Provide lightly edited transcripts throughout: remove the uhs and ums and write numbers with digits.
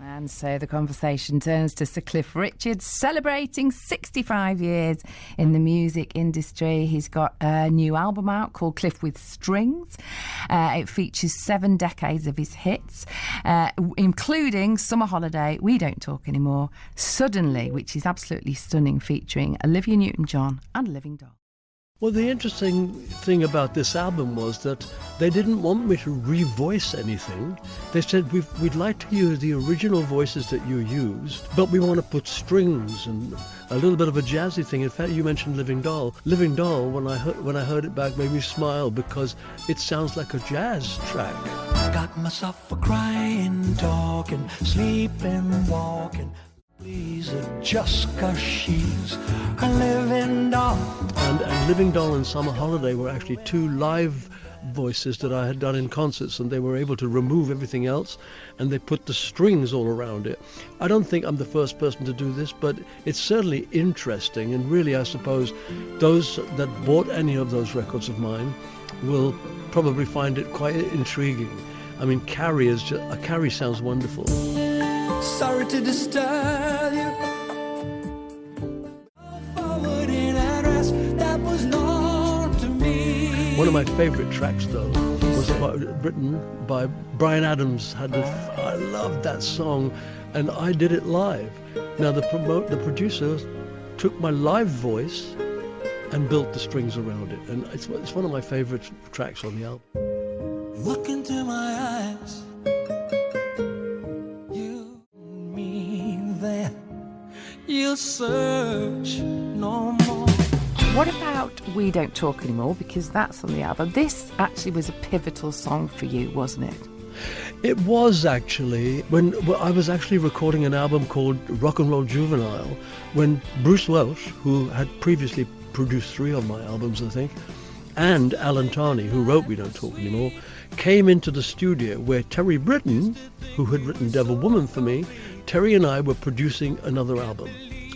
And so the conversation turns to Sir Cliff Richards, celebrating 65 years in the music industry. He's got a new album out called Cliff with Strings. It features 7 decades of his hits, including Summer Holiday, We Don't Talk Anymore, Suddenly, which is absolutely stunning, featuring Olivia Newton-John and Living Doll. Well, the interesting thing about this album was that they didn't want me to revoice anything. They said, we'd like to use the original voices that you used, but we want to put strings and a little bit of a jazzy thing. In fact, you mentioned Living Doll. Living Doll, when I heard it back, made me smile because it sounds like a jazz track. Got myself a crying, talking, sleeping, walking. Please, just 'cause she's a living doll. And Living Doll and Summer Holiday were actually 2 live voices that I had done in concerts, and they were able to remove everything else and they put the strings all around it. I don't think I'm the first person to do this, but it's certainly interesting, and really I suppose those that bought any of those records of mine will probably find it quite intriguing. I mean, Carrie sounds wonderful. Sorry to disturb you. Forwarding address that was known to me. One of my favourite tracks, though, was written by Bryan Adams. I loved that song, and I did it live. Now the producer took my live voice and built the strings around it, and it's one of my favourite tracks on the album. Look into my eyes. You'll search no more. What about We Don't Talk Anymore? Because that's on the album. This actually was a pivotal song for you, wasn't it? It was actually. When I was actually recording an album called Rock and Roll Juvenile, when Bruce Welch, who had previously produced 3 of my albums, I think, and Alan Tarney, who wrote We Don't Talk Anymore, came into the studio where Terry Britton, who had written Devil Woman for me, Terry and I were producing another album.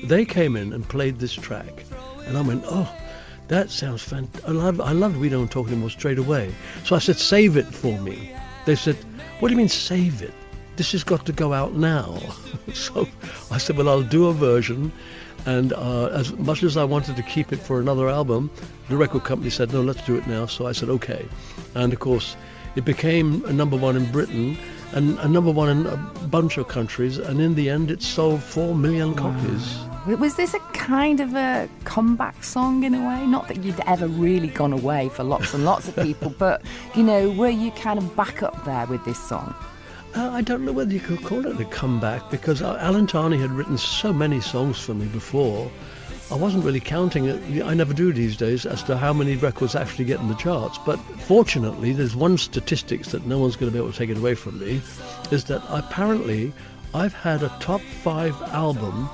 They came in and played this track, and I went, oh, that sounds fantastic. I loved We Don't Talk Anymore straight away. So I said, save it for me. They said, what do you mean save it? This has got to go out now. So I said, well, I'll do a version. And as much as I wanted to keep it for another album, the record company said, no, let's do it now. So I said, okay. And of course, it became a #1 in Britain and a #1 in a bunch of countries. And in the end, it sold 4 million copies. Was this a kind of a comeback song in a way? Not that you'd ever really gone away for lots and lots of people, but, you know, were you kind of back up there with this song? I don't know whether you could call it a comeback, because Alan Tarney had written so many songs for me before. I wasn't really counting it. I never do these days as to how many records actually get in the charts. But fortunately, there's one statistics that no one's going to be able to take it away from me, is that apparently I've had a top 5 album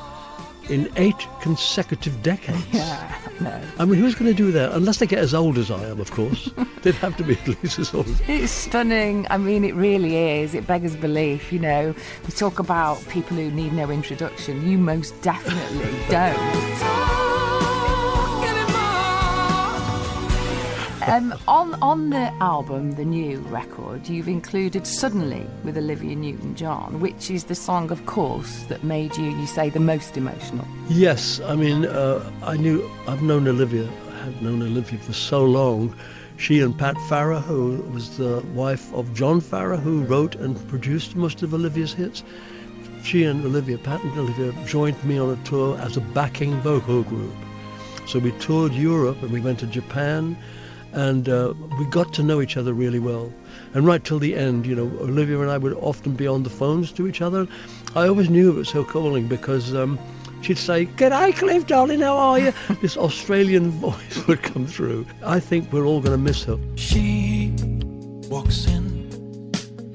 in 8 consecutive decades. Yeah, no. I mean, who's going to do that? Unless they get as old as I am, of course. They'd have to be at least as old. It's stunning. I mean, it really is. It beggars belief, you know. We talk about people who need no introduction. You most definitely don't. On the album, the new record, you've included Suddenly with Olivia Newton-John, which is the song, of course, that made you say, the most emotional. Yes, I mean, I've known Olivia. I have known Olivia for so long. She and Pat Farah, who was the wife of John Farah, who wrote and produced most of Olivia's hits, she and Olivia, Pat and Olivia, joined me on a tour as a backing vocal group. So we toured Europe and we went to Japan. And we got to know each other really well. And right till the end, you know, Olivia and I would often be on the phones to each other. I always knew it was her calling because she'd say, "G'day, Cliff, darling, how are you?" This Australian voice would come through. I think we're all going to miss her. She walks in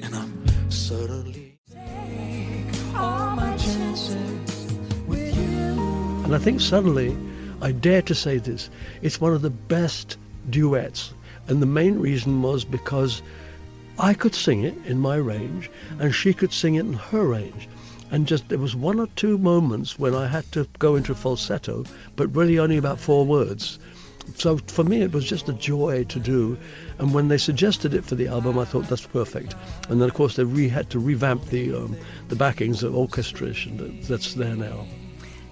and I'm suddenly take all my chances with you. And I think suddenly, I dare to say this, it's one of the best duets, and the main reason was because I could sing it in my range and she could sing it in her range, and just there was 1 or 2 moments when I had to go into falsetto, but really only about 4 words, So for me, it was just a joy to do. And when they suggested it for the album, I thought that's perfect. And then, of course, they had to revamp the backings of orchestration that's there now.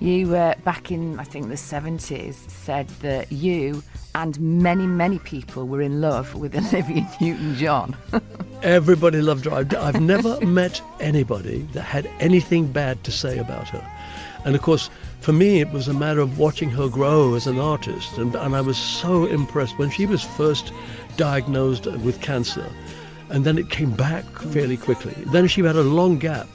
You, back in, I think, the 70s, said that you and many, many people were in love with Olivia Newton-John. Everybody loved her. I've never met anybody that had anything bad to say about her. And of course, for me, it was a matter of watching her grow as an artist. And I was so impressed when she was first diagnosed with cancer. And then it came back fairly quickly. Then she had a long gap.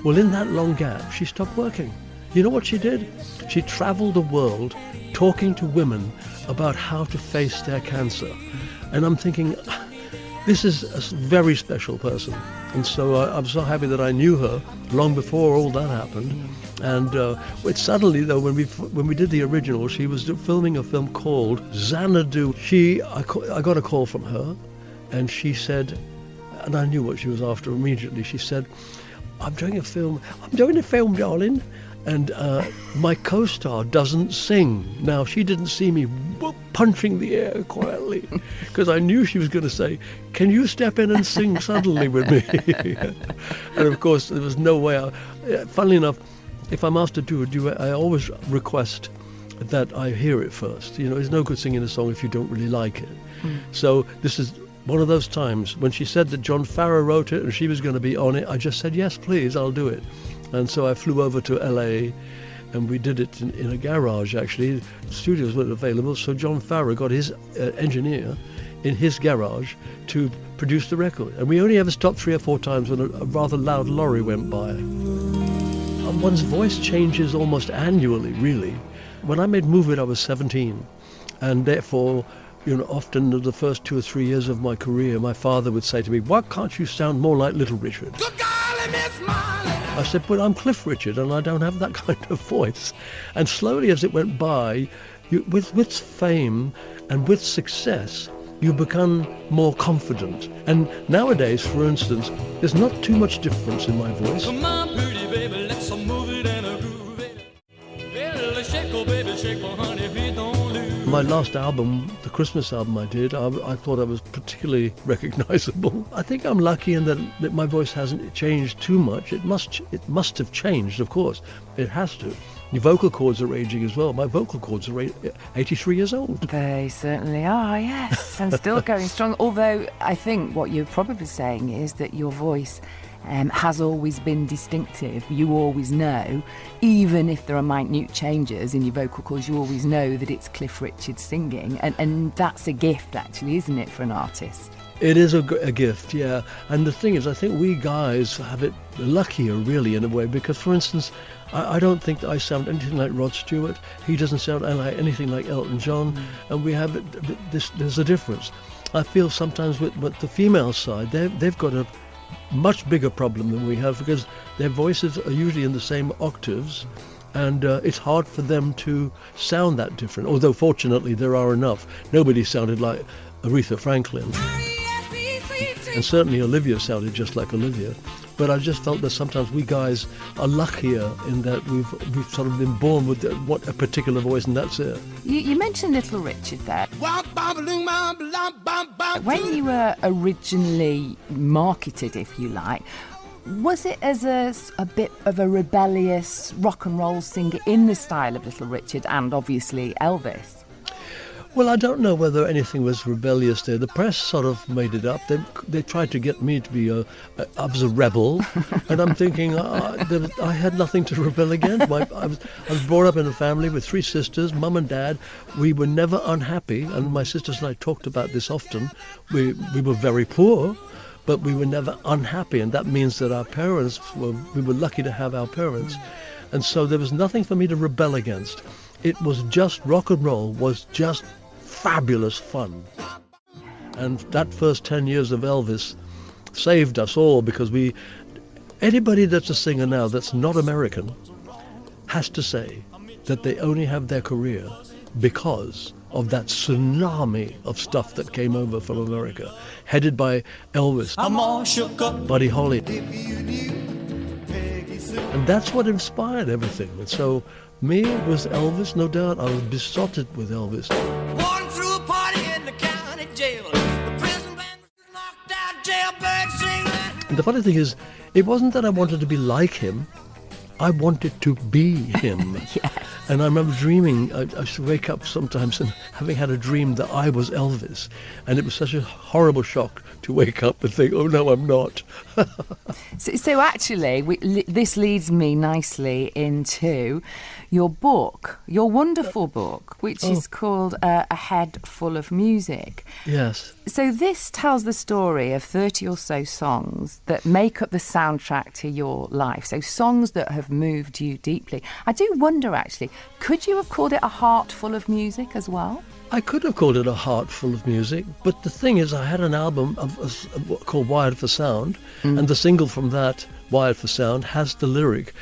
Well, in that long gap, she stopped working. You know what she did? She traveled the world talking to women about how to face their cancer. And I'm thinking, this is a very special person. And so I'm so happy that I knew her long before all that happened. And suddenly, though, when we did the original, she was filming a film called Xanadu. I got a call from her, and she said, and I knew what she was after immediately. She said, I'm doing a film, darling. And my co-star doesn't sing. Now, she didn't see me punching the air quietly, because I knew she was going to say, can you step in and sing suddenly with me? And of course, there was no way. Funnily enough, if I'm asked to do a duet, I always request that I hear it first. You know, it's no good singing a song if you don't really like it. So this is one of those times when she said that John Farrar wrote it and she was going to be on it. I just said, yes, please, I'll do it. And so I flew over to LA, and we did it in a garage, actually. The studios weren't available, so John Farrar got his engineer in his garage to produce the record. And we only ever stopped 3 or 4 times when a rather loud lorry went by. And one's voice changes almost annually, really. When I made Move It, I was 17, and therefore, you know, often in the first 2 or 3 years of my career, my father would say to me, why can't you sound more like Little Richard? Good golly, Miss Molly. I said, but I'm Cliff Richard and I don't have that kind of voice. And slowly as it went by, with fame and with success, you become more confident. And nowadays, for instance, there's not too much difference in my voice. Come on, pretty baby, let's move it and a groove it. Well, shake, oh baby, shake, oh honey, if you don't lose. My last album, the Christmas album I did, I thought I was particularly recognizable. I think I'm lucky in that my voice hasn't changed too much. It must have changed, of course. It has to. Your vocal cords are aging as well. My vocal cords are 83 years old. They certainly are, yes, and still going strong. Although I think what you're probably saying is that your voice has always been distinctive. You always know, even if there are minute changes in your vocal cords, you always know that it's Cliff Richard singing, and that's a gift, actually, isn't it, for an artist? It is a gift, yeah. And the thing is, I think we guys have it luckier, really, in a way, because, for instance, I don't think that I sound anything like Rod Stewart. He doesn't sound anything like O.N.John, and we have there's a difference. I feel sometimes with the female side, they've got a much bigger problem than we have, because their voices are usually in the same octaves, and it's hard for them to sound that different, although fortunately there are enough. Nobody sounded like Aretha Franklin, and certainly Olivia sounded just like Olivia. But I just felt that sometimes we guys are luckier in that we've sort of been born with a particular voice, and that's it. You mentioned Little Richard there. When you were originally marketed, if you like, was it as a bit of a rebellious rock and roll singer in the style of Little Richard and obviously Elvis? Well, I don't know whether anything was rebellious there. The press sort of made it up. They tried to get me to be I was a rebel, and I'm thinking I had nothing to rebel against. I was brought up in a family with 3 sisters, mum and dad. We were never unhappy, and my sisters and I talked about this often. We were very poor, but we were never unhappy, and that means that our parents we were lucky to have our parents, and so there was nothing for me to rebel against. It was just rock and roll was just fabulous fun. And that first 10 years of Elvis saved us all, because anybody that's a singer now that's not American has to say that they only have their career because of that tsunami of stuff that came over from America, headed by Elvis, I'm all shook up. Buddy Holly, And that's what inspired everything. And so me with Elvis, no doubt, I was besotted with Elvis. Walking through a party in the county jail. The prison band was knocked out, jailbird singing. And the funny thing is, it wasn't that I wanted to be like him. I wanted to be him. Yes. And I remember dreaming, I used to wake up sometimes and having had a dream that I was Elvis. And it was such a horrible shock to wake up and think, oh no, I'm not. So actually, this leads me nicely into your book, your wonderful book, which is called A Head Full of Music. Yes. So this tells the story of 30 or so songs that make up the soundtrack to your life. So songs that have moved you deeply. I do wonder, actually, could you have called it A Heart Full of Music as well? I could have called it A Heart Full of Music, but the thing is, I had an album called Wired for Sound, and the single from that, Wired for Sound, has the lyric,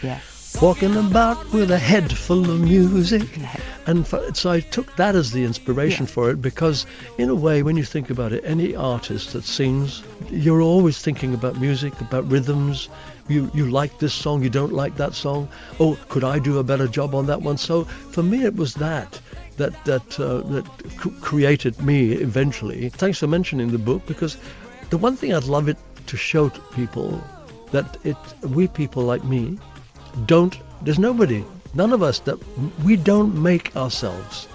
walking about with a head full of music. And so I took that as the inspiration for it, because in a way, when you think about it, any artist that sings, you're always thinking about music, about rhythms. You like this song, you don't like that song. Oh, could I do a better job on that one? So for me, it was that created me eventually. Thanks for mentioning the book, because the one thing I'd love it to show to people, that we people like me there's none of us, that we don't make ourselves.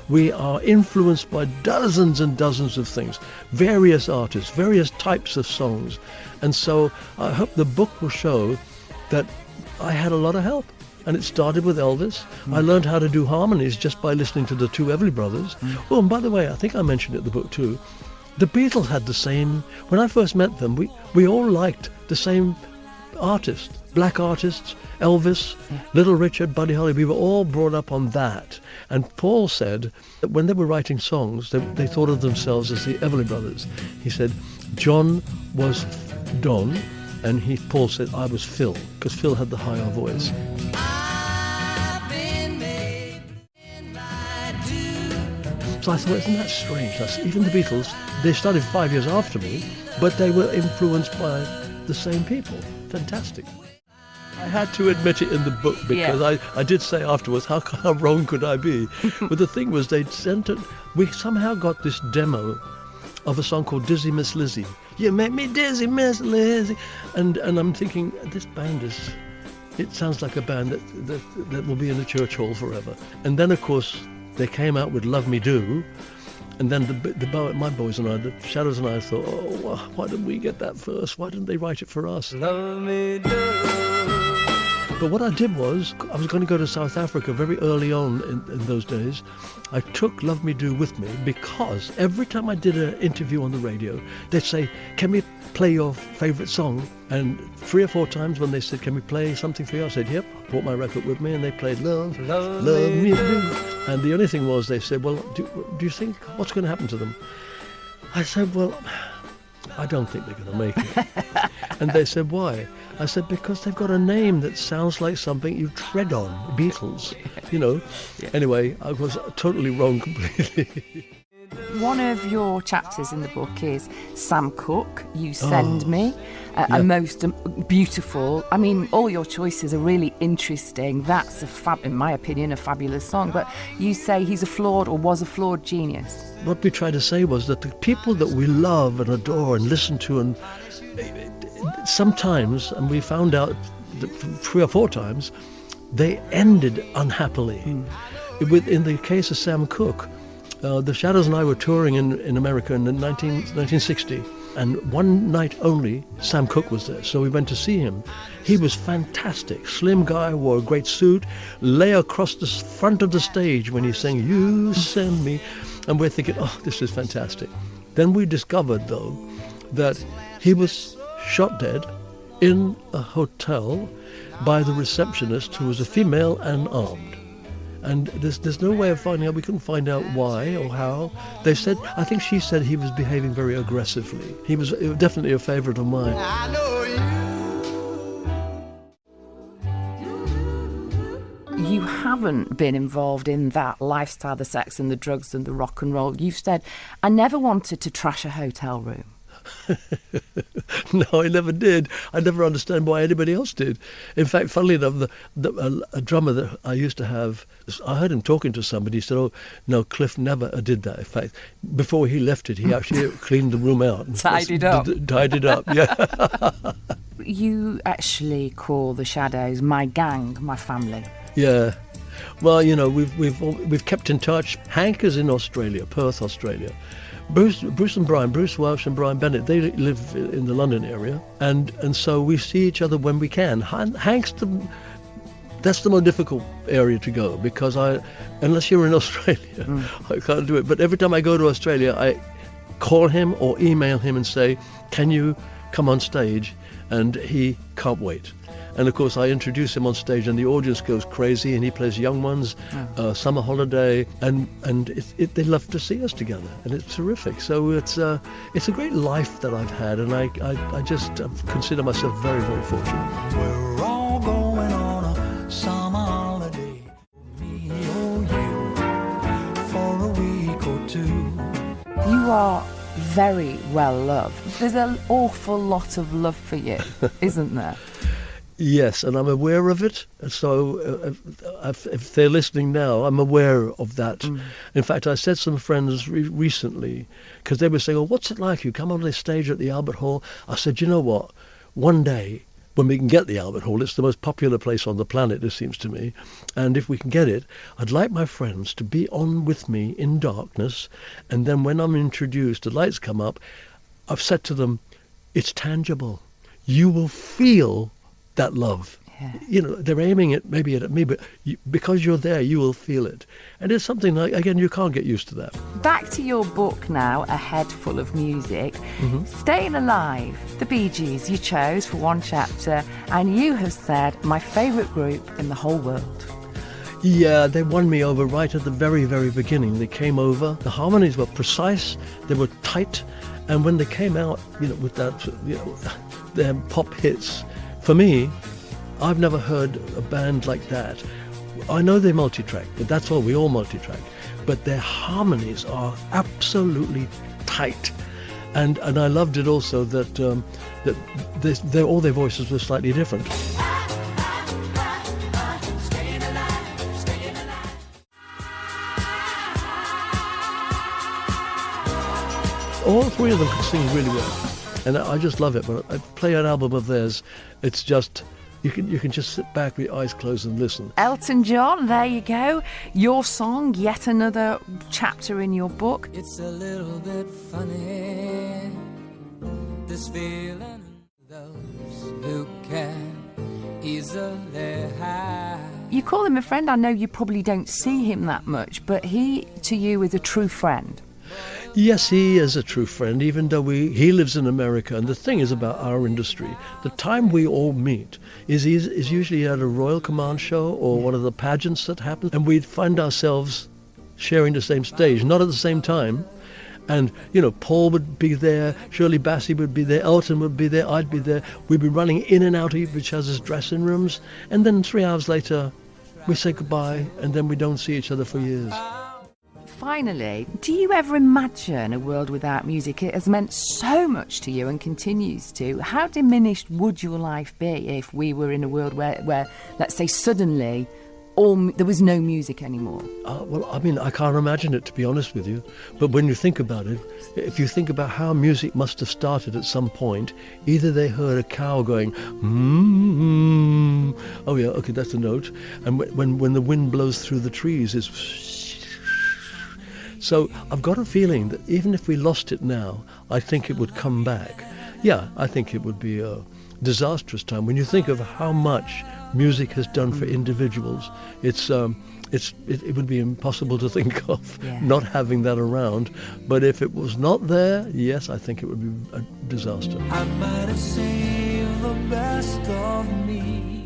We are influenced by dozens and dozens of things, various artists, various types of songs. And so I hope the book will show that I had a lot of help. And it started with Elvis. I learned how to do harmonies just by listening to the two Everly Brothers. Oh, and by the way, I think I mentioned it in the book too. The Beatles had the same. When I first met them, we all liked the same artists, black artists, Elvis, Little Richard, Buddy Holly. We were all brought up on that. And Paul said that when they were writing songs, they thought of themselves as the Everly Brothers. He said John was Don, and Paul said I was Phil, because Phil had the higher voice. So I thought, isn't that strange? Even the Beatles, they started 5 years after me, but they were influenced by the same people. Fantastic. I had to admit it in the book, because I did say afterwards, how wrong could I be? But the thing was, they'd sent it. We somehow got this demo of a song called Dizzy Miss Lizzie. You make me dizzy, Miss Lizzie. And I'm thinking, this band it sounds like a band that will be in the church hall forever. And then, of course, they came out with Love Me Do. And then my boys and I, the Shadows and I, thought, oh, why didn't we get that first? Why didn't they write it for us? Love me do. But what I did was, I was going to go to South Africa very early on in those days. I took Love Me Do with me, because every time I did an interview on the radio, they'd say, can we play your favourite song? And 3 or 4 times when they said, can we play something for you? I said, yep. I brought my record with me, and they played Love Me Do. And the only thing was, they said, well, do you think, what's going to happen to them? I said, well, I don't think they're going to make it. And they said, why? I said, because they've got a name that sounds like something you tread on, Beatles, you know. Anyway, I was totally wrong completely. One of your chapters in the book is Sam Cooke, You Send Me, a most beautiful, I mean, all your choices are really interesting. That's, in my opinion, a fabulous song. But you say he's a flawed, or was a flawed genius. What we tried to say was that the people that we love and adore and listen to, and sometimes, and we found out that 3 or 4 times, they ended unhappily. In the case of Sam Cooke, the Shadows and I were touring in America in 1960, and one night only Sam Cooke was there, so we went to see him. He was fantastic, slim guy, wore a great suit, lay across the front of the stage when he sang You Send Me, and we're thinking, oh, this is fantastic. Then we discovered, though, that he was shot dead in a hotel by the receptionist, who was a female and armed. And there's no way of finding out. We couldn't find out why or how. They said, I think she said he was behaving very aggressively. He was definitely a favourite of mine. I know You haven't been involved in that lifestyle, the sex and the drugs and the rock and roll. You've said, I never wanted to trash a hotel room. No, I never did. I never understand why anybody else did. In fact, funnily enough, a drummer that I used to have, I heard him talking to somebody. He said, "Oh, no, Cliff never did that. In fact, before he left it, he actually cleaned the room out. Tidied up. Tidied up, yeah." You actually call the Shadows my gang, my family. Yeah. Well, you know, we've kept in touch. Hank is in Australia, Perth, Australia. Bruce and Brian, Bruce Welsh and Brian Bennett, they live in the London area, and so we see each other when we can. Hank's that's the more difficult area to go, because unless you're in Australia, I can't do it. But every time I go to Australia, I call him or email him and say, "Can you come on stage?" And he can't wait. And of course, I introduce him on stage, and the audience goes crazy, and he plays Young Ones, Summer Holiday, and they love to see us together, and it's terrific. So it's a great life that I've had, and I just consider myself very, very fortunate. We're all going on a summer holiday, me or you, for a week or two. You are very well loved. There's an awful lot of love for you, isn't there? Yes, and I'm aware of it. So if they're listening now, I'm aware of that. In fact, I said to some friends recently, because they were saying, "Oh, what's it like? You come on this stage at the Albert Hall." I said, "You know what? One day, when we can get the Albert Hall, it's the most popular place on the planet, it seems to me. And if we can get it, I'd like my friends to be on with me in darkness. And then when I'm introduced, the lights come up. I've said to them, it's tangible. You will feel that love." Yeah. You know, they're aiming it maybe at me, but because you're there, you will feel it. And it's something like, again, you can't get used to that. Back to your book now, A Head Full of Music. Staying Alive, the Bee Gees you chose for one chapter, and you have said, my favourite group in the whole world. Yeah, they won me over right at the very, very beginning. They came over. The harmonies were precise. They were tight. And when they came out, you know, with that, you know, their pop hits, for me, I've never heard a band like that. I know they multi-track, but that's all. We all multi-track. But their harmonies are absolutely tight. And I loved it also that all their voices were slightly different. All three of them could sing really well. And I just love it. When I play an album of theirs, it's just, you can just sit back with your eyes closed and listen. O.N.John, there you go. Your song, yet another chapter in your book. It's a little bit funny, this feeling, those who can easily hide. You call him a friend. I know you probably don't see him that much, but he, to you, is a true friend. Yes, he is a true friend, even though he lives in America. And the thing is about our industry, the time we all meet is usually at a Royal Command show or one of the pageants that happen, and we'd find ourselves sharing the same stage, not at the same time. And, you know, Paul would be there, Shirley Bassey would be there, Elton would be there, I'd be there. We'd be running in and out of each other's dressing rooms, and then 3 hours later, we say goodbye, and then we don't see each other for years. Finally, do you ever imagine a world without music? It has meant so much to you and continues to. How diminished would your life be if we were in a world where let's say, suddenly there was no music anymore? Well, I mean, I can't imagine it, to be honest with you. But when you think about it, if you think about how music must have started at some point, either they heard a cow going, oh yeah, okay, that's a note. And when the wind blows through the trees, it's... So I've got a feeling that even if we lost it now, I think it would come back. Yeah, I think it would be a disastrous time. When you think of how much music has done for individuals, it would be impossible to think of not having that around. But if it was not there, yes, I think it would be a disaster. I might have saved the best of me.